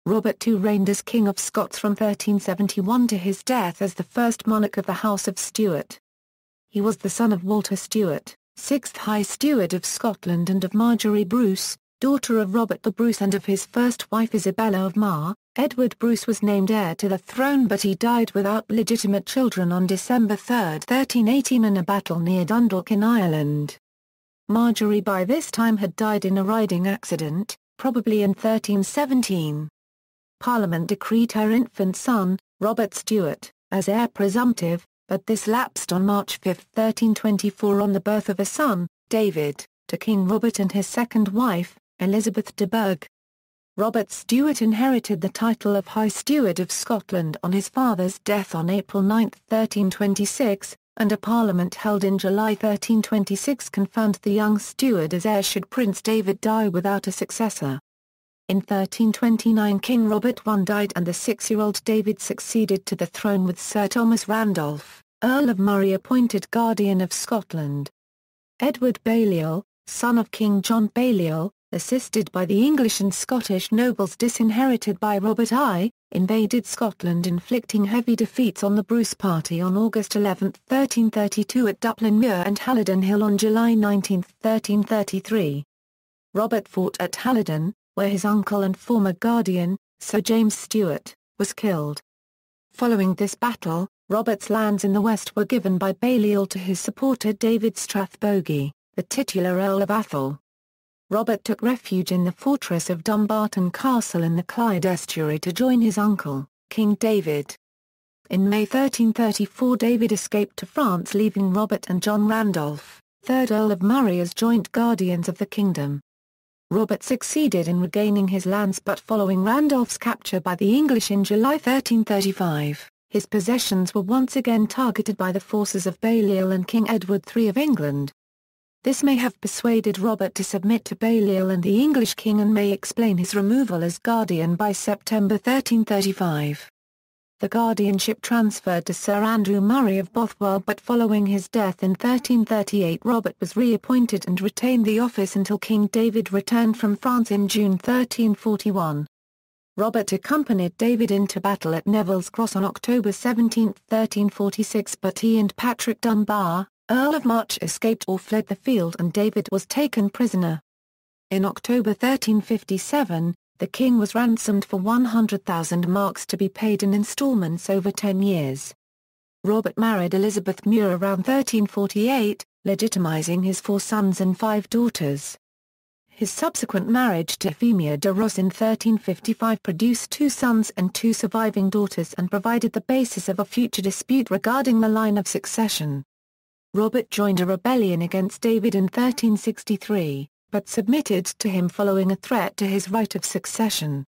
Robert II reigned as King of Scots from 1371 to his death as the first monarch of the House of Stewart. He was the son of Walter Stewart, 6th High Steward of Scotland, and of Marjorie Bruce, daughter of Robert the Bruce, and of his first wife Isabella of Mar. Edward Bruce was named heir to the throne, but he died without legitimate children on December 3, 1318, in a battle near Dundalk in Ireland. Marjorie by this time had died in a riding accident, probably in 1317. Parliament decreed her infant son, Robert Stewart, as heir presumptive, but this lapsed on March 5, 1324, on the birth of a son, David, to King Robert and his second wife, Elizabeth de Burgh. Robert Stewart inherited the title of High Steward of Scotland on his father's death on April 9, 1326, and a parliament held in July 1326 confirmed the young steward as heir should Prince David die without a successor. In 1329 King Robert I died and the 6-year-old David succeeded to the throne, with Sir Thomas Randolph, Earl of Moray, appointed Guardian of Scotland. Edward Balliol, son of King John Balliol, assisted by the English and Scottish nobles disinherited by Robert I, invaded Scotland, inflicting heavy defeats on the Bruce party on August 11, 1332 at Duplin Muir and Halidon Hill on July 19, 1333. Robert fought at Halidon, where his uncle and former guardian, Sir James Stewart, was killed. Following this battle, Robert's lands in the west were given by Balliol to his supporter David Strathbogie, the titular Earl of Atholl. Robert took refuge in the fortress of Dumbarton Castle in the Clyde estuary to join his uncle, King David. In May 1334 David escaped to France, leaving Robert and John Randolph, 3rd Earl of Moray, as joint guardians of the kingdom. Robert succeeded in regaining his lands, but following Randolph's capture by the English in July 1335, his possessions were once again targeted by the forces of Balliol and King Edward III of England. This may have persuaded Robert to submit to Balliol and the English king, and may explain his removal as guardian by September 1335. The guardianship transferred to Sir Andrew Murray of Bothwell, but following his death in 1338 Robert was reappointed and retained the office until King David returned from France in June 1341. Robert accompanied David into battle at Neville's Cross on October 17, 1346, but he and Patrick Dunbar, Earl of March, escaped or fled the field, and David was taken prisoner. In October 1357, the king was ransomed for 100,000 marks to be paid in instalments over 10 years. Robert married Elizabeth Muir around 1348, legitimizing his 4 sons and 5 daughters. His subsequent marriage to Euphemia de Ros in 1355 produced 2 sons and 2 surviving daughters, and provided the basis of a future dispute regarding the line of succession. Robert joined a rebellion against David in 1363, but submitted to him following a threat to his right of succession.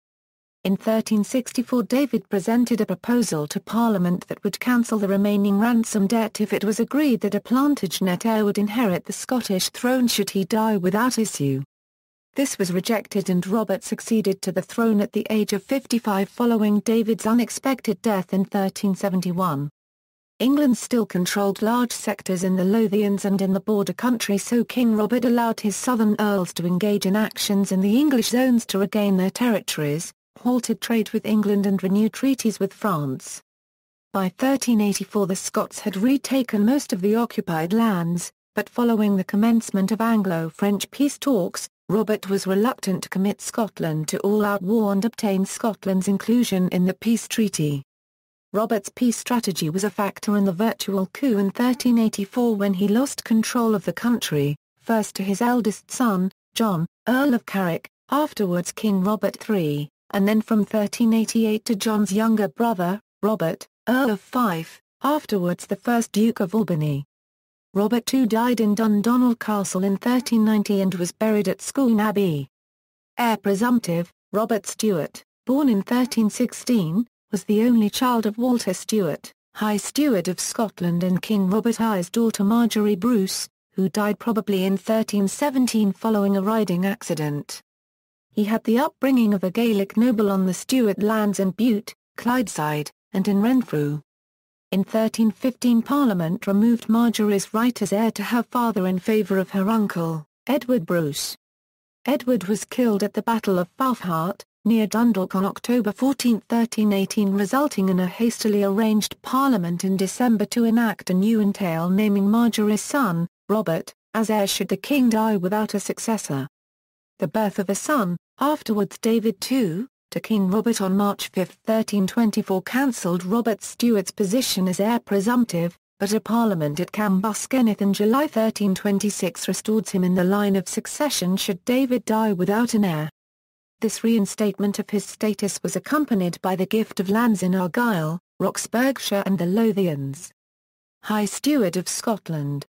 In 1364 David presented a proposal to Parliament that would cancel the remaining ransom debt if it was agreed that a Plantagenet heir would inherit the Scottish throne should he die without issue. This was rejected, and Robert succeeded to the throne at the age of 55 following David's unexpected death in 1371. England still controlled large sectors in the Lothians and in the border country, so King Robert allowed his southern earls to engage in actions in the English zones to regain their territories, halted trade with England and renewed treaties with France. By 1384 the Scots had retaken most of the occupied lands, but following the commencement of Anglo-French peace talks, Robert was reluctant to commit Scotland to all-out war and obtain Scotland's inclusion in the peace treaty. Robert's peace strategy was a factor in the virtual coup in 1384 when he lost control of the country, first to his eldest son, John, Earl of Carrick, afterwards King Robert III, and then from 1388 to John's younger brother, Robert, Earl of Fife, afterwards the first Duke of Albany. Robert II died in Dundonald Castle in 1390 and was buried at Scone Abbey. Heir-Presumptive, Robert Stewart, born in 1316, was the only child of Walter Stewart, High Steward of Scotland, and King Robert I's daughter Marjorie Bruce, who died probably in 1317 following a riding accident. He had the upbringing of a Gaelic noble on the Stewart lands in Bute, Clydeside, and in Renfrew. In 1315 Parliament removed Marjorie's right as heir to her father in favour of her uncle, Edward Bruce. Edward was killed at the Battle of Falfhart, near Dundalk on October 14, 1318, resulting in a hastily arranged parliament in December to enact a new entail naming Marjorie's son, Robert, as heir should the king die without a successor. The birth of a son, afterwards David II, to King Robert on March 5, 1324 cancelled Robert Stewart's position as heir-presumptive, but a parliament at Cambuskenneth in July 1326 restored him in the line of succession should David die without an heir. This reinstatement of his status was accompanied by the gift of lands in Argyll, Roxburghshire and the Lothians. High Steward of Scotland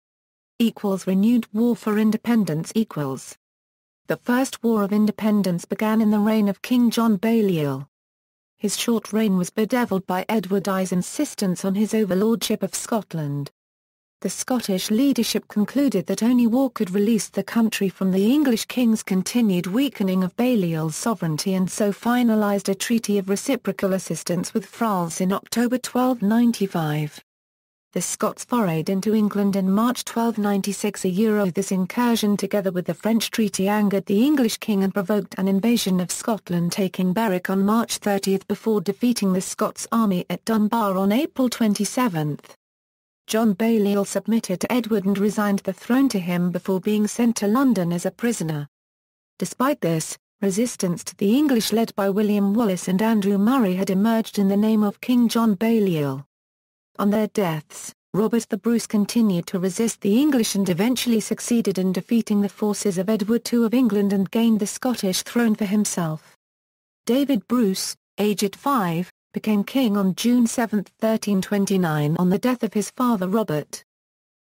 = renewed war for independence =. The First War of Independence began in the reign of King John Balliol. His short reign was bedevilled by Edward I's insistence on his overlordship of Scotland. The Scottish leadership concluded that only war could release the country from the English king's continued weakening of Balliol's sovereignty and so finalised a treaty of reciprocal assistance with France in October 1295. The Scots forayed into England in March 1296. This incursion together with the French treaty angered the English king and provoked an invasion of Scotland, taking Berwick on March 30 before defeating the Scots army at Dunbar on April 27. John Balliol submitted to Edward and resigned the throne to him before being sent to London as a prisoner. Despite this, resistance to the English led by William Wallace and Andrew Murray had emerged in the name of King John Balliol. On their deaths, Robert the Bruce continued to resist the English and eventually succeeded in defeating the forces of Edward II of England and gained the Scottish throne for himself. David Bruce, aged 5, became king on June 7, 1329 on the death of his father Robert.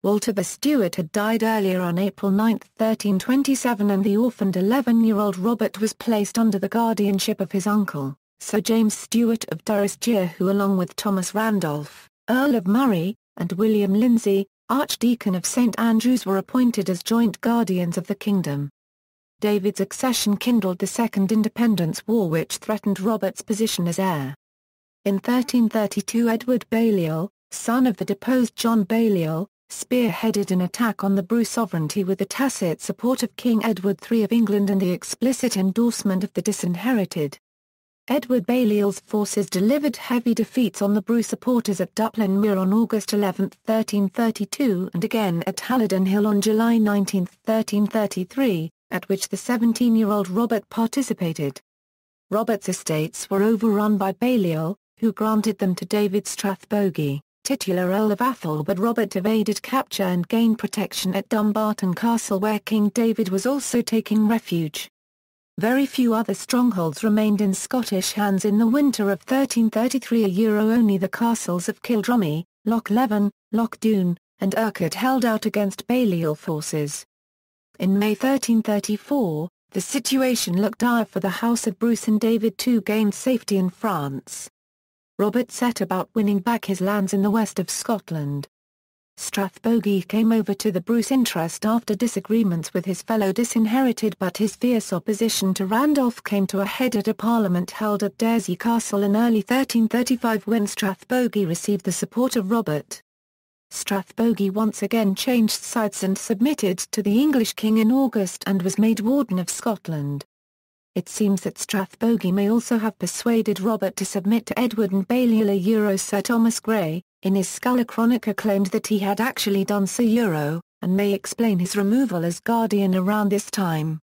Walter the Stewart had died earlier on April 9, 1327, and the orphaned 11-year-old Robert was placed under the guardianship of his uncle, Sir James Stewart of Durrisdeer, who along with Thomas Randolph, Earl of Moray, and William Lindsay, Archdeacon of St Andrews, were appointed as joint guardians of the kingdom. David's accession kindled the Second Independence War, which threatened Robert's position as heir. In 1332 Edward Balliol, son of the deposed John Balliol, spearheaded an attack on the Bruce sovereignty with the tacit support of King Edward III of England and the explicit endorsement of the disinherited. Edward Balliol's forces delivered heavy defeats on the Bruce supporters at Duplin Mere on August 11, 1332 and again at Halidon Hill on July 19, 1333, at which the 17-year-old Robert participated. Robert's estates were overrun by Balliol, who granted them to David Strathbogie, titular Earl of Atholl, but Robert evaded capture and gained protection at Dumbarton Castle, where King David was also taking refuge. Very few other strongholds remained in Scottish hands in the winter of 1333. Only the castles of Kildrummy, Loch Leven, Loch Doon, and Urquhart held out against Balliol forces. In May 1334, the situation looked dire for the House of Bruce, and David too gained safety in France. Robert set about winning back his lands in the west of Scotland. Strathbogie came over to the Bruce interest after disagreements with his fellow disinherited, but his fierce opposition to Randolph came to a head at a parliament held at Daresey Castle in early 1335 when Strathbogie received the support of Robert. Strathbogie once again changed sides and submitted to the English king in August and was made Warden of Scotland. It seems that Strathbogie may also have persuaded Robert to submit to Edward and Balliol. Sir Thomas Gray, in his Sculler Chronica, claimed that he had actually done so, and may explain his removal as guardian around this time.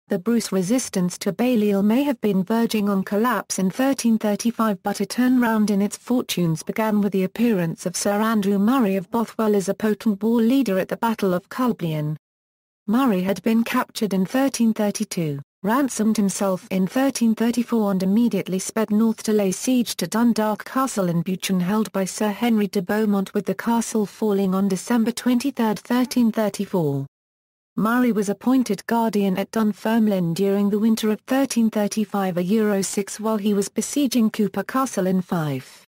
The Bruce resistance to Balliol may have been verging on collapse in 1335, but a turnaround in its fortunes began with the appearance of Sir Andrew Murray of Bothwell as a potent war leader at the Battle of Culblean. Murray had been captured in 1332, ransomed himself in 1334 and immediately sped north to lay siege to Dundalk Castle in Buchan, held by Sir Henry de Beaumont, with the castle falling on December 23, 1334. Murray was appointed guardian at Dunfermline during the winter of 1335 6 while he was besieging Cooper Castle in Fife.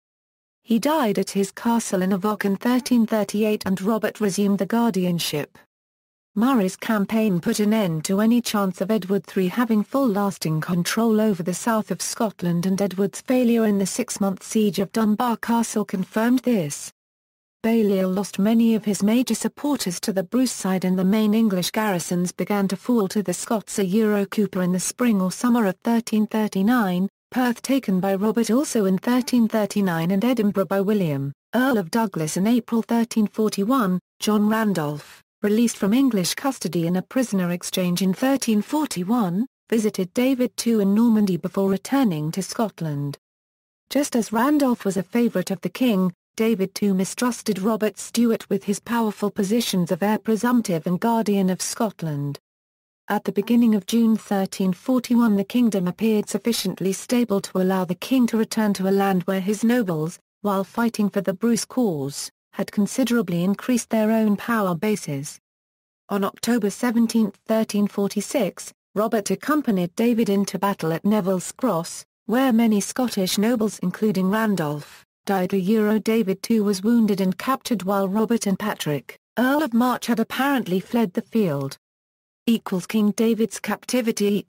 He died at his castle in Avoch in 1338 and Robert resumed the guardianship. Murray's campaign put an end to any chance of Edward III having full lasting control over the south of Scotland, and Edward's failure in the 6-month siege of Dunbar Castle confirmed this. Balliol lost many of his major supporters to the Bruce side and the main English garrisons began to fall to the Scots. Cooper in the spring or summer of 1339, Perth taken by Robert also in 1339 and Edinburgh by William, Earl of Douglas in April 1341, John Randolph, released from English custody in a prisoner exchange in 1341, visited David II in Normandy before returning to Scotland. Just as Randolph was a favourite of the king, David II mistrusted Robert Stewart with his powerful positions of heir-presumptive and guardian of Scotland. At the beginning of June 1341 the kingdom appeared sufficiently stable to allow the king to return to a land where his nobles, while fighting for the Bruce cause, had considerably increased their own power bases. On October 17, 1346, Robert accompanied David into battle at Neville's Cross, where many Scottish nobles including Randolph, died. David II was wounded and captured while Robert and Patrick, Earl of March had apparently fled the field. King David's captivity.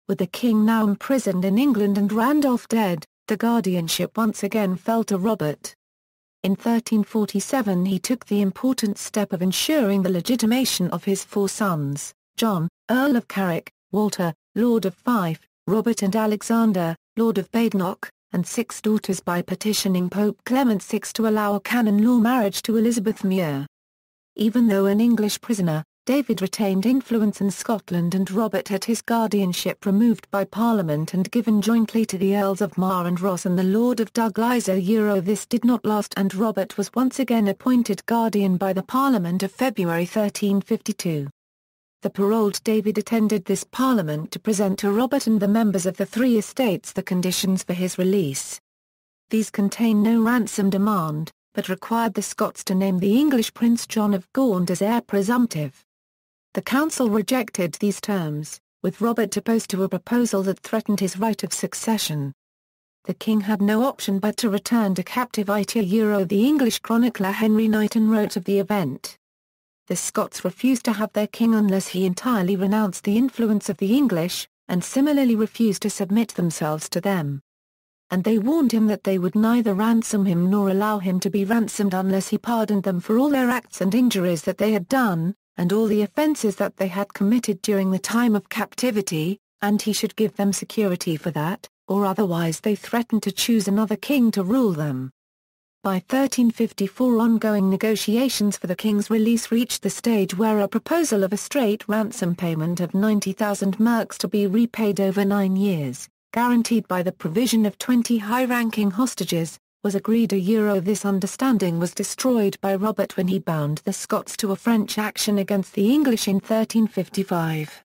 With the king now imprisoned in England and Randolph dead, the guardianship once again fell to Robert. In 1347 he took the important step of ensuring the legitimation of his four sons, John, Earl of Carrick, Walter, Lord of Fife, Robert and Alexander, Lord of Badenoch, and 6 daughters by petitioning Pope Clement VI to allow a canon law marriage to Elizabeth Muir. Even though an English prisoner, David retained influence in Scotland and Robert had his guardianship removed by Parliament and given jointly to the Earls of Mar and Ross and the Lord of Douglas. This did not last and Robert was once again appointed guardian by the Parliament of February 1352. The paroled David attended this Parliament to present to Robert and the members of the three estates the conditions for his release. These contain no ransom demand, but required the Scots to name the English Prince John of Gaunt as heir presumptive. The council rejected these terms, with Robert opposed to a proposal that threatened his right of succession. The king had no option but to return to captivity. The English chronicler Henry Knighton wrote of the event. The Scots refused to have their king unless he entirely renounced the influence of the English, and similarly refused to submit themselves to them. And they warned him that they would neither ransom him nor allow him to be ransomed unless he pardoned them for all their acts and injuries that they had done, and all the offences that they had committed during the time of captivity, and he should give them security for that, or otherwise they threatened to choose another king to rule them. By 1354 ongoing negotiations for the king's release reached the stage where a proposal of a straight ransom payment of 90,000 merks to be repaid over 9 years, guaranteed by the provision of 20 high-ranking hostages, was agreed. This understanding was destroyed by Robert when he bound the Scots to a French action against the English in 1355.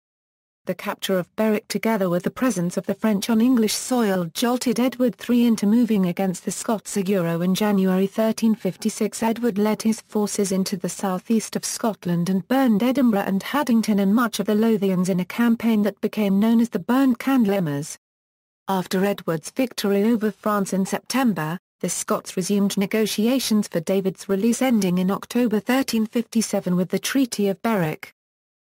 The capture of Berwick together with the presence of the French on English soil jolted Edward III into moving against the Scots. In January 1356 Edward led his forces into the southeast of Scotland and burned Edinburgh and Haddington and much of the Lothians in a campaign that became known as the Burnt Candlemas. After Edward's victory over France in September, the Scots resumed negotiations for David's release ending in October 1357 with the Treaty of Berwick.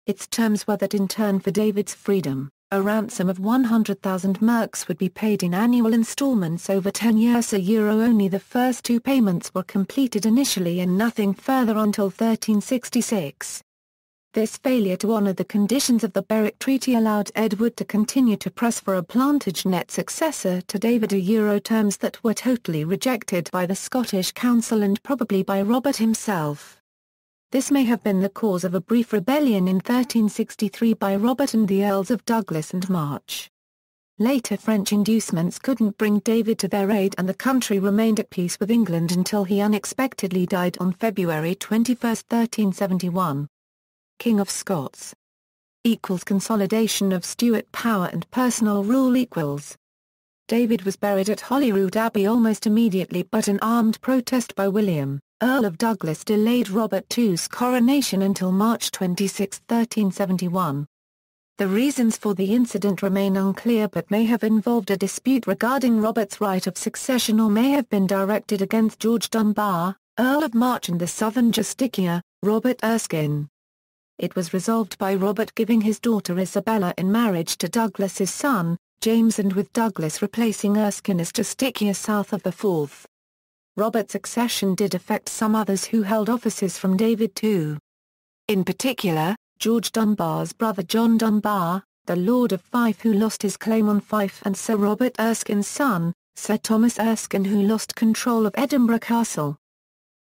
Its terms were that in turn for David's freedom, a ransom of 100,000 merks would be paid in annual instalments over 10 years. Only the first 2 payments were completed initially and nothing further until 1366. This failure to honour the conditions of the Berwick Treaty allowed Edward to continue to press for a Plantagenet successor to David. Terms that were totally rejected by the Scottish Council and probably by Robert himself. This may have been the cause of a brief rebellion in 1363 by Robert and the Earls of Douglas and March. Later French inducements couldn't bring David to their aid and the country remained at peace with England until he unexpectedly died on February 21, 1371. King of Scots. Consolidation of Stuart power and personal rule. David was buried at Holyrood Abbey almost immediately but an armed protest by William, Earl of Douglas delayed Robert II's coronation until March 26, 1371. The reasons for the incident remain unclear but may have involved a dispute regarding Robert's right of succession or may have been directed against George Dunbar, Earl of March and the southern justiciar, Robert Erskine. It was resolved by Robert giving his daughter Isabella in marriage to Douglas's son, James, and with Douglas replacing Erskine as justiciar south of the Forth. Robert's accession did affect some others who held offices from David too. In particular, George Dunbar's brother John Dunbar, the Lord of Fife who lost his claim on Fife, and Sir Robert Erskine's son, Sir Thomas Erskine who lost control of Edinburgh Castle.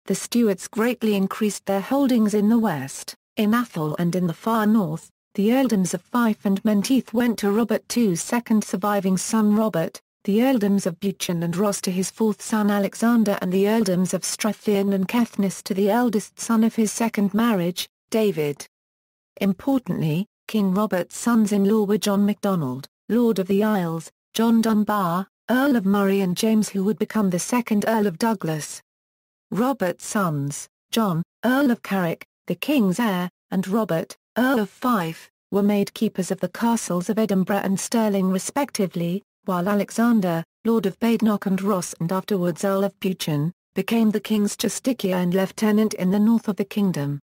The Stuarts greatly increased their holdings in the west, in Athol and in the far north. The earldoms of Fife and Menteith went to Robert II's second surviving son Robert, the earldoms of Buchan and Ross to his fourth son Alexander, and the earldoms of Strathian and Caithness to the eldest son of his second marriage, David. Importantly, King Robert's sons-in-law were John MacDonald, Lord of the Isles, John Dunbar, Earl of Moray, and James who would become the second Earl of Douglas. Robert's sons, John, Earl of Carrick, the King's heir, and Robert, Earl of Fife, were made keepers of the castles of Edinburgh and Stirling respectively, while Alexander, Lord of Badenoch and Ross and afterwards Earl of Buchan, became the King's justiciar and lieutenant in the north of the kingdom.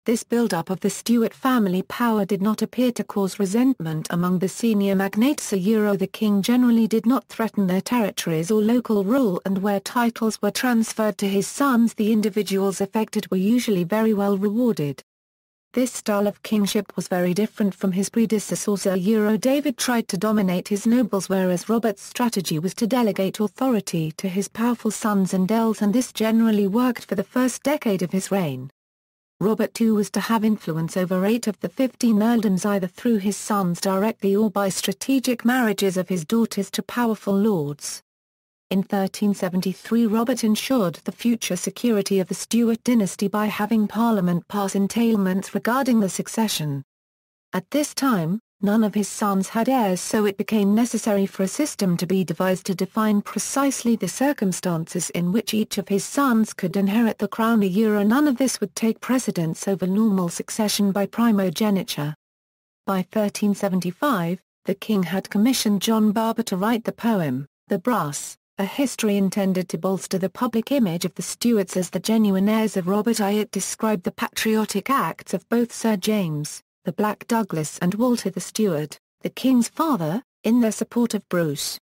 This build-up of the Stuart family power did not appear to cause resentment among the senior magnates. The king generally did not threaten their territories or local rule, and where titles were transferred to his sons the individuals affected were usually very well rewarded. This style of kingship was very different from his predecessors. David tried to dominate his nobles, whereas Robert's strategy was to delegate authority to his powerful sons and earls, and this generally worked for the first decade of his reign. Robert too was to have influence over 8 of the 15 earldoms either through his sons directly or by strategic marriages of his daughters to powerful lords. In 1373 Robert ensured the future security of the Stuart dynasty by having Parliament pass entailments regarding the succession. At this time, none of his sons had heirs, so it became necessary for a system to be devised to define precisely the circumstances in which each of his sons could inherit the crown. None of this would take precedence over normal succession by primogeniture. By 1375, the king had commissioned John Barber to write the poem, The Brass, a history intended to bolster the public image of the Stuarts as the genuine heirs of Robert I. It described the patriotic acts of both Sir James, the Black Douglas, and Walter the Stewart, the king's father, in their support of Bruce.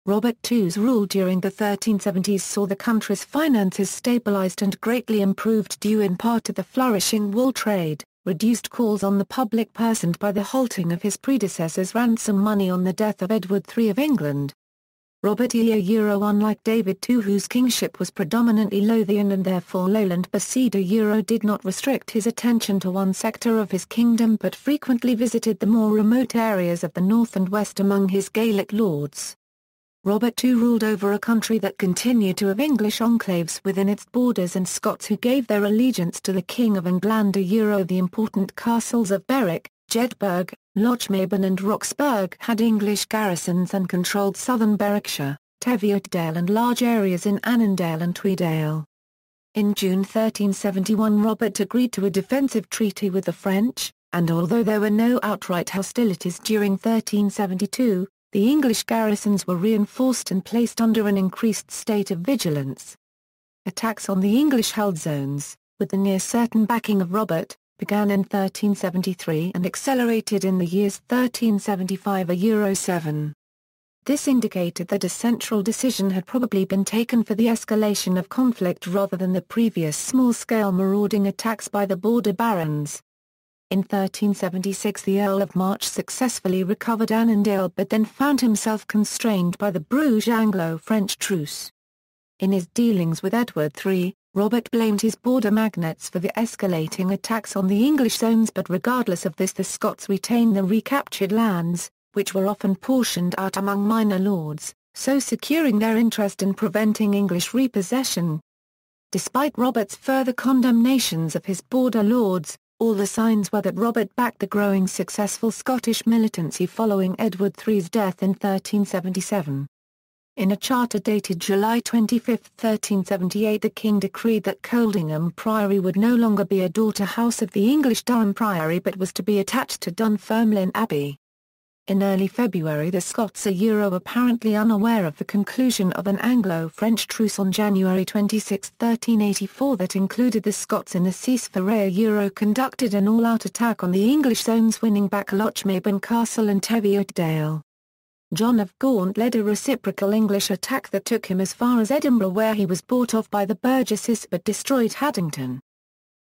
Robert II's rule during the 1370s saw the country's finances stabilized and greatly improved due in part to the flourishing wool trade, reduced calls on the public purse and by the halting of his predecessor's ransom money on the death of Edward III of England. Robert unlike David II, whose kingship was predominantly Lothian and therefore lowland Basida, did not restrict his attention to one sector of his kingdom but frequently visited the more remote areas of the north and west among his Gaelic lords. Robert II ruled over a country that continued to have English enclaves within its borders and Scots who gave their allegiance to the King of England. The important castles of Berwick, Jedburgh, Lochmaben and Roxburgh had English garrisons and controlled southern Berwickshire, Teviotdale and large areas in Annandale and Tweeddale. In June 1371 Robert agreed to a defensive treaty with the French, and although there were no outright hostilities during 1372, the English garrisons were reinforced and placed under an increased state of vigilance. Attacks on the English-held zones, with the near-certain backing of Robert, began in 1373 and accelerated in the years 1375–7. This indicated that a central decision had probably been taken for the escalation of conflict rather than the previous small-scale marauding attacks by the border barons. In 1376 the Earl of Mar successfully recovered Annandale but then found himself constrained by the Bruges Anglo-French truce. In his dealings with Edward III, Robert blamed his border magnates for the escalating attacks on the English zones, but regardless of this the Scots retained the recaptured lands, which were often portioned out among minor lords, so securing their interest in preventing English repossession. Despite Robert's further condemnations of his border lords, all the signs were that Robert backed the growing successful Scottish militancy following Edward III's death in 1377. In a charter dated July 25, 1378 the king decreed that Coldingham Priory would no longer be a daughter house of the English Durham Priory but was to be attached to Dunfermline Abbey. In early February the Scots apparently unaware of the conclusion of an Anglo-French truce on January 26, 1384 that included the Scots in the ceasefire conducted an all-out attack on the English zones, winning back Lochmaben Castle and Teviotdale. John of Gaunt led a reciprocal English attack that took him as far as Edinburgh, where he was bought off by the Burgesses but destroyed Haddington.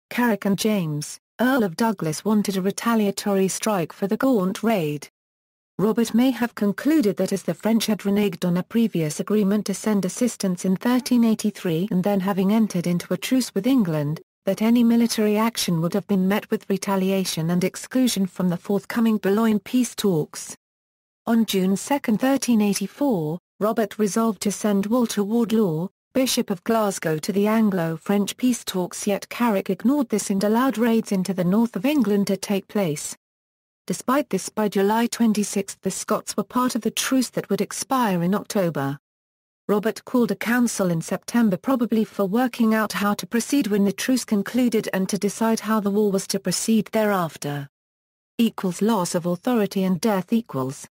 Carrick and James, Earl of Douglas, wanted a retaliatory strike for the Gaunt raid. Robert may have concluded that as the French had reneged on a previous agreement to send assistance in 1383 and then having entered into a truce with England, that any military action would have been met with retaliation and exclusion from the forthcoming Boulogne peace talks. On June 2, 1384, Robert resolved to send Walter Wardlaw, Bishop of Glasgow, to the Anglo-French peace talks, yet Carrick ignored this and allowed raids into the north of England to take place. Despite this, by July 26 the Scots were part of the truce that would expire in October. Robert called a council in September, probably for working out how to proceed when the truce concluded and to decide how the war was to proceed thereafter. Loss of authority and death equals.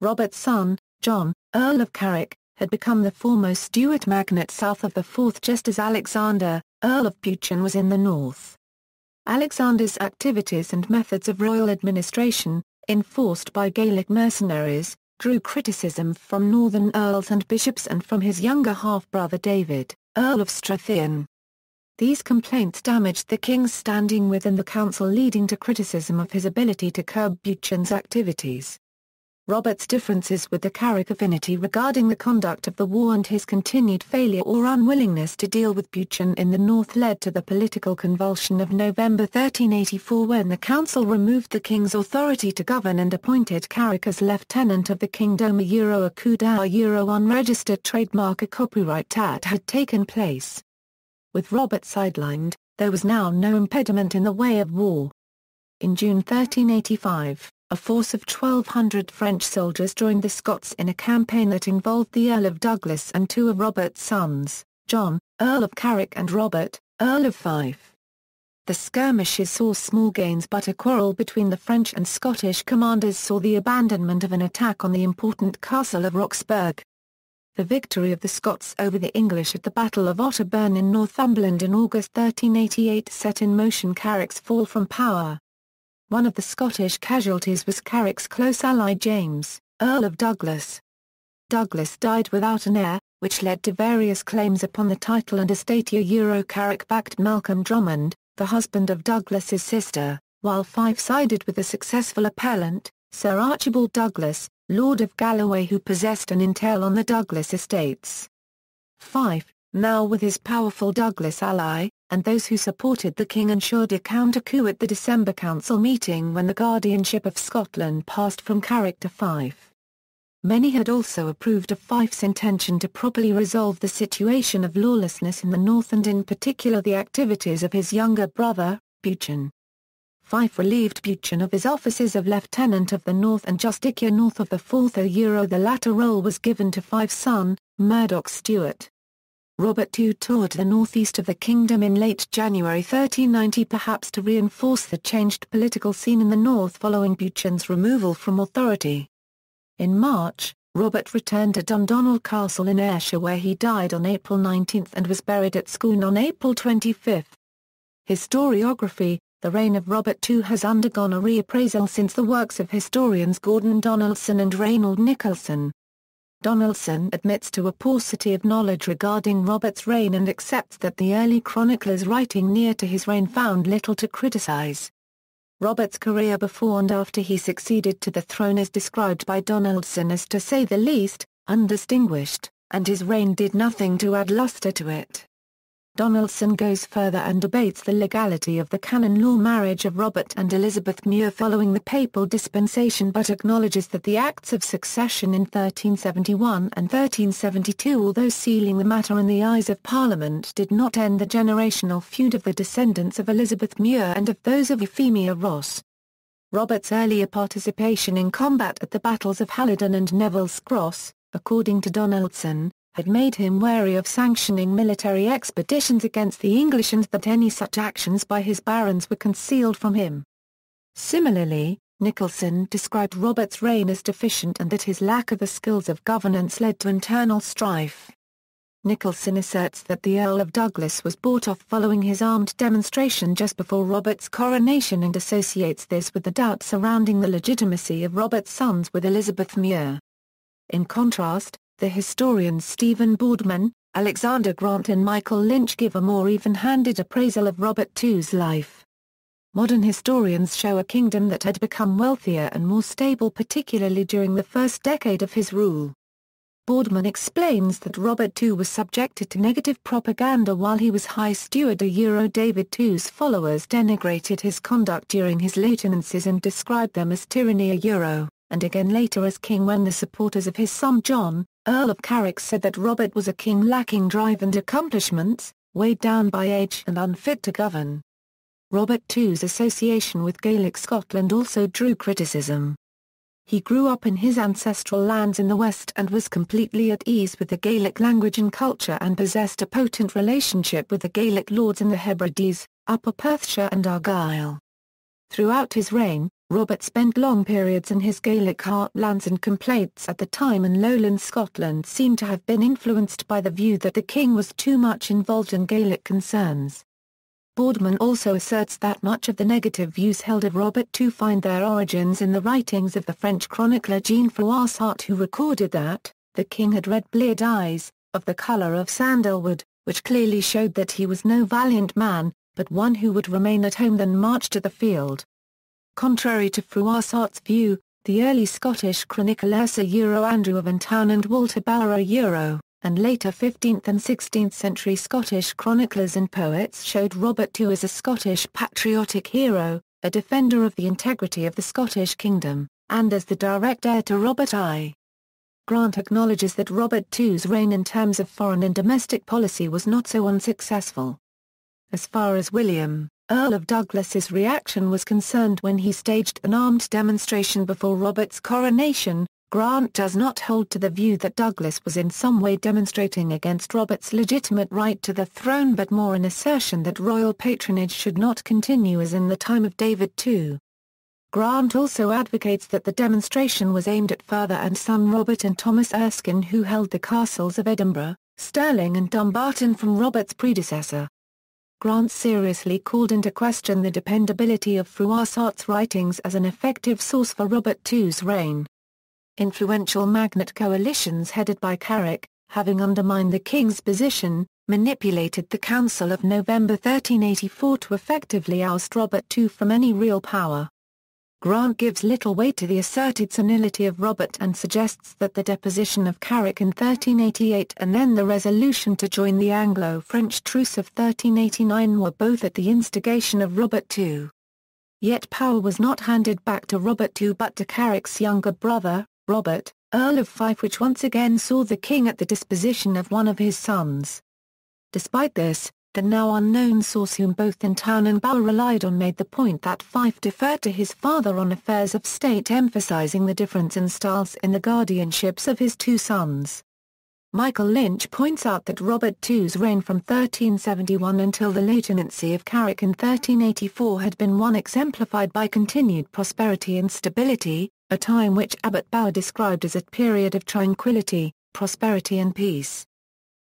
Robert's son, John, Earl of Carrick, had become the foremost Stuart magnate south of the Forth, just as Alexander, Earl of Buchan, was in the north. Alexander's activities and methods of royal administration, enforced by Gaelic mercenaries, drew criticism from northern earls and bishops and from his younger half-brother David, Earl of Strathearn. These complaints damaged the king's standing within the council, leading to criticism of his ability to curb Buchan's activities. Robert's differences with the Carrick affinity regarding the conduct of the war and his continued failure or unwillingness to deal with Buchan in the north led to the political convulsion of November 1384, when the council removed the king's authority to govern and appointed Carrick as lieutenant of the kingdom. A coup d'etat, unregistered trademark, a copyright tat had taken place. With Robert sidelined, there was now no impediment in the way of war. In June 1385, a force of 1,200 French soldiers joined the Scots in a campaign that involved the Earl of Douglas and two of Robert's sons, John, Earl of Carrick, and Robert, Earl of Fife. The skirmishes saw small gains, but a quarrel between the French and Scottish commanders saw the abandonment of an attack on the important castle of Roxburgh. The victory of the Scots over the English at the Battle of Otterburn in Northumberland in August 1388 set in motion Carrick's fall from power. One of the Scottish casualties was Carrick's close ally James, Earl of Douglas. Douglas died without an heir, which led to various claims upon the title and estate. Carrick backed Malcolm Drummond, the husband of Douglas's sister, while Fife sided with the successful appellant, Sir Archibald Douglas, Lord of Galloway, who possessed an entail on the Douglas estates. Fife, now with his powerful Douglas ally, and those who supported the king, ensured a counter-coup at the December council meeting when the guardianship of Scotland passed from Carrick to Fife. Many had also approved of Fife's intention to properly resolve the situation of lawlessness in the north, and in particular the activities of his younger brother, Buchan. Fife relieved Buchan of his offices of Lieutenant of the North and Justiciar north of the Forth. The latter role was given to Fife's son, Murdoch Stewart. Robert II toured the northeast of the kingdom in late January 1390, perhaps to reinforce the changed political scene in the north following Buchan's removal from authority. In March, Robert returned to Dundalk Castle in Ayrshire, where he died on April 19 and was buried at Scone on April 25. Historiography. The reign of Robert II has undergone a reappraisal since the works of historians Gordon Donaldson and Reynold Nicholson. Donaldson admits to a paucity of knowledge regarding Robert's reign and accepts that the early chroniclers writing near to his reign found little to criticize. Robert's career before and after he succeeded to the throne is described by Donaldson as, to say the least, undistinguished, and his reign did nothing to add luster to it. Donaldson goes further and debates the legality of the canon law marriage of Robert and Elizabeth Muir following the papal dispensation, but acknowledges that the Acts of Succession in 1371 and 1372, although sealing the matter in the eyes of Parliament, did not end the generational feud of the descendants of Elizabeth Muir and of those of Euphemia Ross. Robert's earlier participation in combat at the battles of Halidon and Neville's Cross, according to Donaldson, had made him wary of sanctioning military expeditions against the English, and that any such actions by his barons were concealed from him. Similarly, Nicholson described Robert's reign as deficient and that his lack of the skills of governance led to internal strife. Nicholson asserts that the Earl of Douglas was bought off following his armed demonstration just before Robert's coronation, and associates this with the doubt surrounding the legitimacy of Robert's sons with Elizabeth Muir. In contrast, the historians Stephen Boardman, Alexander Grant and Michael Lynch give a more even-handed appraisal of Robert II's life. Modern historians show a kingdom that had become wealthier and more stable, particularly during the first decade of his rule. Boardman explains that Robert II was subjected to negative propaganda while he was High Steward. David II's followers denigrated his conduct during his lieutenancies and described them as tyranny. And again later as king, when the supporters of his son John, Earl of Carrick, said that Robert was a king lacking drive and accomplishments, weighed down by age and unfit to govern. Robert II's association with Gaelic Scotland also drew criticism. He grew up in his ancestral lands in the west and was completely at ease with the Gaelic language and culture, and possessed a potent relationship with the Gaelic lords in the Hebrides, Upper Perthshire and Argyll. Throughout his reign, Robert spent long periods in his Gaelic heartlands, and complaints at the time in lowland Scotland seem to have been influenced by the view that the king was too much involved in Gaelic concerns. Boardman also asserts that much of the negative views held of Robert II find their origins in the writings of the French chronicler Jean Froissart, who recorded that the king had red-bleared eyes, of the colour of sandalwood, which clearly showed that he was no valiant man, but one who would remain at home than march to the field. Contrary to Froissart's view, the early Scottish chroniclers Sir Andrew of Antown and Walter Bower and later 15th and 16th century Scottish chroniclers and poets showed Robert II as a Scottish patriotic hero, a defender of the integrity of the Scottish kingdom, and as the direct heir to Robert I. Grant acknowledges that Robert II's reign in terms of foreign and domestic policy was not so unsuccessful. As far as William, Earl of Douglas's reaction was concerned when he staged an armed demonstration before Robert's coronation, Grant does not hold to the view that Douglas was in some way demonstrating against Robert's legitimate right to the throne, but more an assertion that royal patronage should not continue as in the time of David II. Grant also advocates that the demonstration was aimed at father and son Robert and Thomas Erskine, who held the castles of Edinburgh, Stirling and Dumbarton from Robert's predecessor. Grant seriously called into question the dependability of Froissart's writings as an effective source for Robert II's reign. Influential Magnate coalitions headed by Carrick, having undermined the king's position, manipulated the Council of November 1384 to effectively oust Robert II from any real power. Grant gives little weight to the asserted senility of Robert and suggests that the deposition of Carrick in 1388 and then the resolution to join the Anglo-French Truce of 1389 were both at the instigation of Robert II. Yet power was not handed back to Robert II but to Carrick's younger brother, Robert, Earl of Fife, which once again saw the king at the disposition of one of his sons. Despite this, the now unknown source whom both Antown and Bower relied on made the point that Fife deferred to his father on affairs of state, emphasizing the difference in styles in the guardianships of his two sons. Michael Lynch points out that Robert II's reign from 1371 until the lieutenancy of Carrick in 1384 had been one exemplified by continued prosperity and stability, a time which Abbot Bower described as a period of tranquility, prosperity and peace.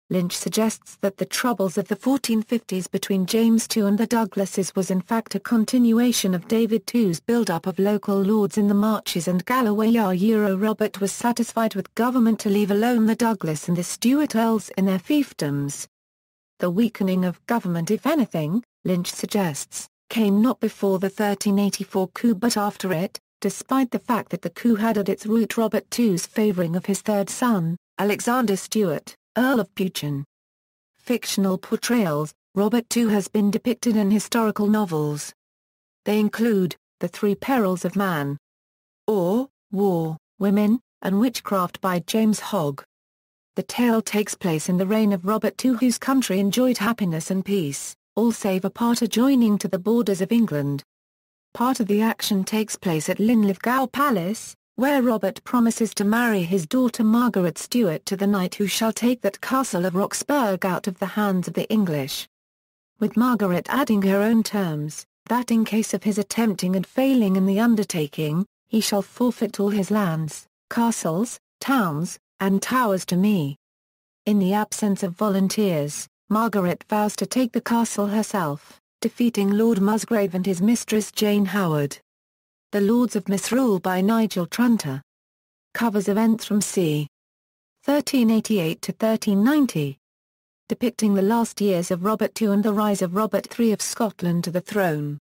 Lynch suggests that the troubles of the 1450s between James II and the Douglases was in fact a continuation of David II's build-up of local lords in the Marches and Galloway. Robert was satisfied with government to leave alone the Douglas and the Stewart earls in their fiefdoms. The weakening of government, if anything, Lynch suggests, came not before the 1384 coup but after it, despite the fact that the coup had at its root Robert II's favouring of his third son, Alexander Stewart, Earl of Buchan. Fictional portrayals. Robert II has been depicted in historical novels. They include The Three Perils of Man, or War, Women, and Witchcraft by James Hogg. The tale takes place in the reign of Robert II, whose country enjoyed happiness and peace, all save a part adjoining to the borders of England. Part of the action takes place at Linlithgow Palace, where Robert promises to marry his daughter Margaret Stewart to the knight who shall take that castle of Roxburgh out of the hands of the English. With Margaret adding her own terms, that in case of his attempting and failing in the undertaking, he shall forfeit all his lands, castles, towns, and towers to me. In the absence of volunteers, Margaret vows to take the castle herself, defeating Lord Musgrave and his mistress Jane Howard. The Lords of Misrule by Nigel Tranter. Covers events from c. 1388–1390. Depicting the last years of Robert II and the rise of Robert III of Scotland to the throne.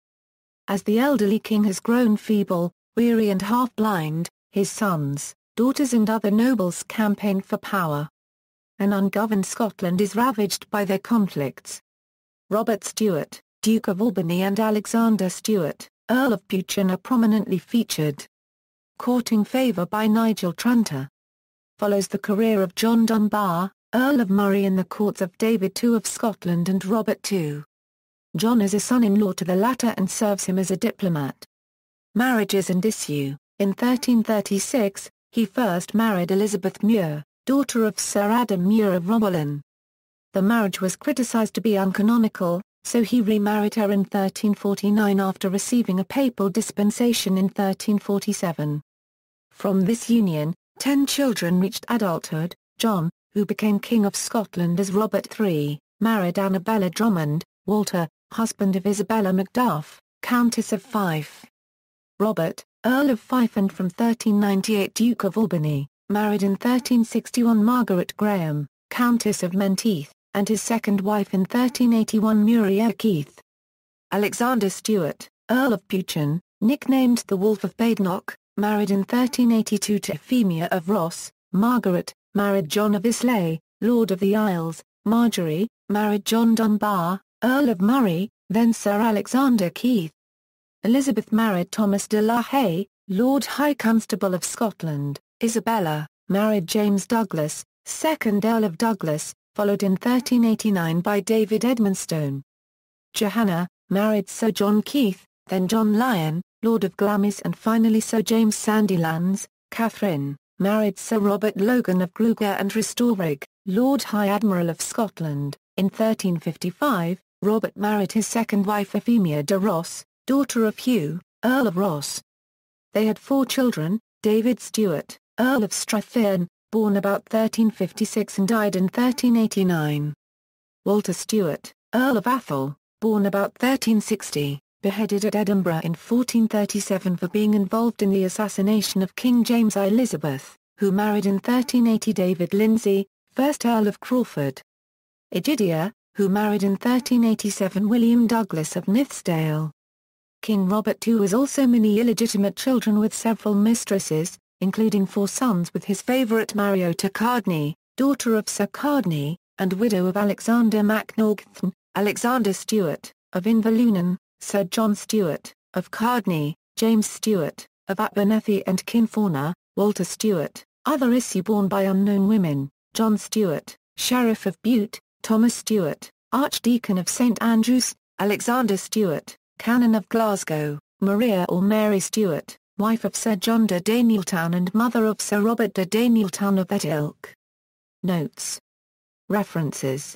As the elderly king has grown feeble, weary and half-blind, his sons, daughters and other nobles campaigned for power. An ungoverned Scotland is ravaged by their conflicts. Robert Stewart, Duke of Albany and Alexander Stewart, Earl of Buchan are prominently featured. Courting favour by Nigel Tranter. Follows the career of John Dunbar, Earl of Moray in the courts of David II of Scotland and Robert II. John is a son-in-law to the latter and serves him as a diplomat. Marriages and issue. In 1336, he first married Elizabeth Muir, daughter of Sir Adam Muir of Rowallan. The marriage was criticised to be uncanonical, so he remarried her in 1349 after receiving a papal dispensation in 1347. From this union, 10 children reached adulthood. John, who became King of Scotland as Robert III, married Annabella Drummond, Walter, husband of Isabella Macduff, Countess of Fife. Robert, Earl of Fife and from 1398 Duke of Albany, married in 1361 Margaret Graham, Countess of Menteith, and his second wife in 1381 Muriel Keith. Alexander Stewart, Earl of Buchan, nicknamed the Wolf of Badenoch, married in 1382 to Euphemia of Ross. Margaret, married John of Islay, Lord of the Isles. Marjorie, married John Dunbar, Earl of Moray, then Sir Alexander Keith. Elizabeth married Thomas de la Haye, Lord High Constable of Scotland. Isabella, married James Douglas, 2nd Earl of Douglas, followed in 1389 by David Edmonstone. Johanna, married Sir John Keith, then John Lyon, Lord of Glamis and finally Sir James Sandilands. Catherine, married Sir Robert Logan of Glugger and Restorrig, Lord High Admiral of Scotland. In 1355, Robert married his second wife Euphemia de Ross, daughter of Hugh, Earl of Ross. They had 4 children: David Stewart, Earl of Strathearn, born about 1356 and died in 1389. Walter Stewart, Earl of Athol, born about 1360, beheaded at Edinburgh in 1437 for being involved in the assassination of King James I. Elizabeth, who married in 1380 David Lindsay, 1st Earl of Crawford. Egidia, who married in 1387 William Douglas of Nithsdale. King Robert II was also many illegitimate children with several mistresses, including 4 sons with his favourite Mariota Cardney, daughter of Sir Cardney, and widow of Alexander MacNaughton. Alexander Stewart, of Invelunan, Sir John Stewart, of Cardney, James Stewart, of Abernethy and Kinforna, Walter Stewart, other issue born by unknown women, John Stewart, Sheriff of Bute, Thomas Stewart, Archdeacon of St Andrews, Alexander Stewart, Canon of Glasgow, Maria or Mary Stewart, wife of Sir John de Danieltown and mother of Sir Robert de Danieltown of that ilk. Notes. References.